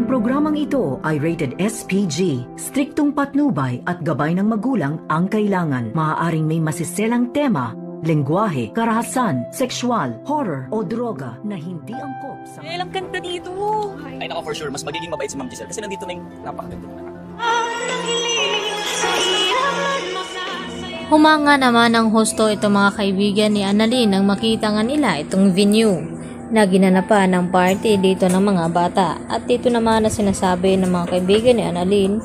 Ang programang ito ay rated SPG. Striktong patnubay at gabay ng magulang ang kailangan. Maaaring may masiselang tema, lengguwahe, karahasan, sexual, horror o droga na hindi angkop sa... Ang ganda dito. Ay nako, for sure, mas magiging mabait si Ma'am Giselle kasi nandito na yung napakaganda na. Humanga naman ang husto itong mga kaibigan ni Annalyn nang makita nga nila itong venue na ginanapan ng party dito ng mga bata. At dito naman na sinasabi ng mga kaibigan ni Annalyn,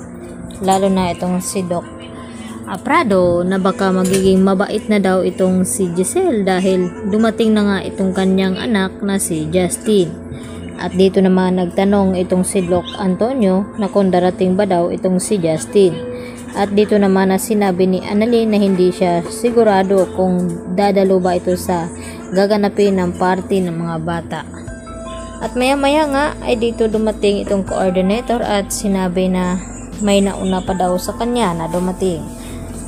lalo na itong si Doc Prado, na baka magiging mabait na daw itong si Giselle dahil dumating na nga itong kanyang anak na si Justin. At dito naman nagtanong itong si Doc Antonio na kung darating ba daw itong si Justin. At dito naman na sinabi ni Annalyn na hindi siya sigurado kung dadalo ba ito sa gaganapin ng party ng mga bata. At maya maya nga ay dito dumating itong coordinator at sinabi na may nauna pa daw sa kanya na dumating.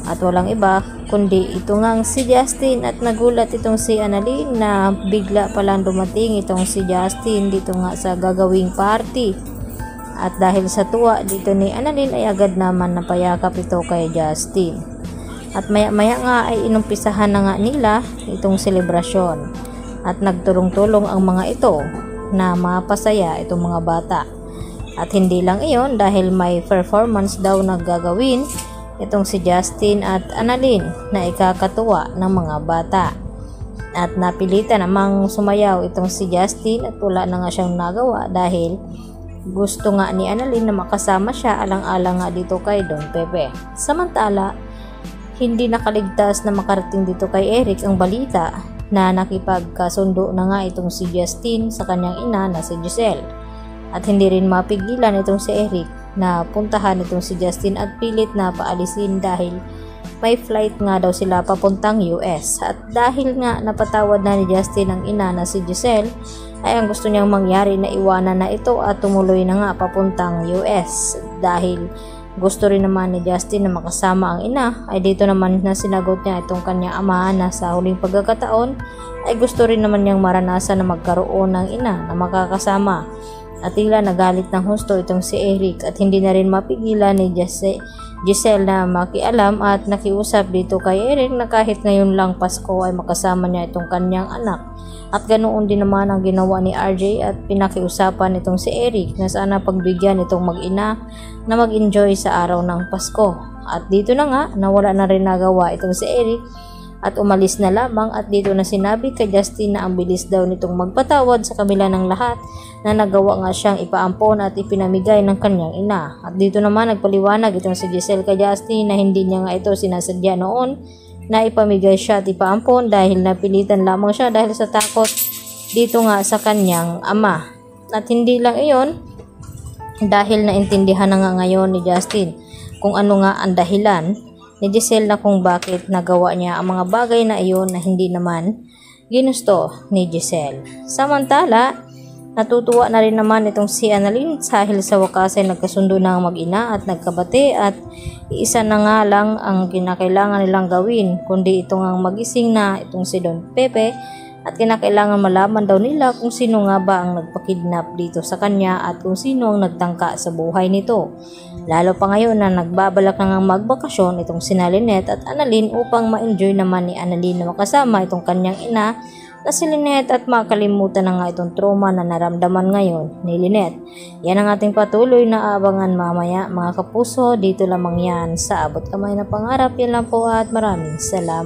At walang iba kundi ito ngang si Justin. At nagulat itong si Annalyn na bigla palang dumating itong si Justin dito nga sa gagawing party. At dahil sa tuwa dito ni Annalyn ay agad naman napayakap ito kay Justin. At maya maya nga ay inumpisahan na nga nila itong selebrasyon. At nagtulong-tulong ang mga ito na mapasaya itong mga bata. At hindi lang iyon, dahil may performance daw na gagawin itong si Justin at Annalyn na ikakatuwa ng mga bata. At napilitan namang sumayaw itong si Justin at wala na nga siyang nagawa dahil gusto nga ni Annalyn na makasama siya alang-alang nga dito kay Don Pepe. Samantala, hindi nakaligtas na makarating dito kay Eric ang balita na nakipagkasundo na nga itong si Justin sa kanyang ina na si Giselle. At hindi rin mapigilan itong si Eric na puntahan itong si Justin at pilit na paalisin dahil may flight nga daw sila papuntang US. At dahil nga napatawad na ni Justin ang ina na si Giselle, ay ang gusto niyang mangyari na iwanan na ito at tumuloy na nga papuntang US. Dahil gusto rin naman ni Justin na makasama ang ina, ay dito naman na sinagot niya itong kanyang ama na sa huling pagkakataon ay gusto rin naman niyang maranasan na magkaroon ng ina na makakasama. At tila nagalit ng husto itong si Eric at hindi na rin mapigilan ni Giselle na makialam at nakiusap dito kay Eric na kahit ngayon lang Pasko ay makasama niya itong kanyang anak. At ganoon din naman ang ginawa ni RJ at pinakiusapan itong si Eric na sana pagbigyan itong mag-ina na mag-enjoy sa araw ng Pasko. At dito na nga nawala na rin nagawa itong si Eric at umalis na lamang. At dito na sinabi kay Justin na ang bilis daw nitong magpatawad sa kabila ng lahat na nagawa nga siyang ipaampon at ipinamigay ng kanyang ina. At dito naman nagpaliwanag itong si Giselle kay Justin na hindi niya nga ito sinasadya noon na ipamigay siya at ipaampon dahil napilitan lamang siya dahil sa takot dito nga sa kanyang ama. At hindi lang iyon, dahil naintindihan na nga ngayon ni Justin kung ano nga ang dahilan ni Giselle na kung bakit nagawa niya ang mga bagay na iyon na hindi naman ginusto ni Giselle. Samantala, natutuwa na rin naman itong si Annalyn dahil sa wakas ay nagkasundo na ang mag-ina at nagkabati at isa na nga lang ang kinakailangan nilang gawin kundi itong ang magising na itong si Don Pepe at kinakailangan malaman daw nila kung sino nga ba ang nagpakidnap dito sa kanya at kung sino ang nagtangka sa buhay nito. Lalo pa ngayon na nagbabalak na nga magbakasyon itong si Lynette at Annalyn upang ma-enjoy naman ni Annalyn na makasama itong kanyang ina na si Lynette at makalimutan na nga itong trauma na naramdaman ngayon ni Lynette. Yan ang ating patuloy na abangan mamaya mga kapuso. Dito lamang yan sa Abot Kamay na Pangarap. Yan lang po at maraming salamat.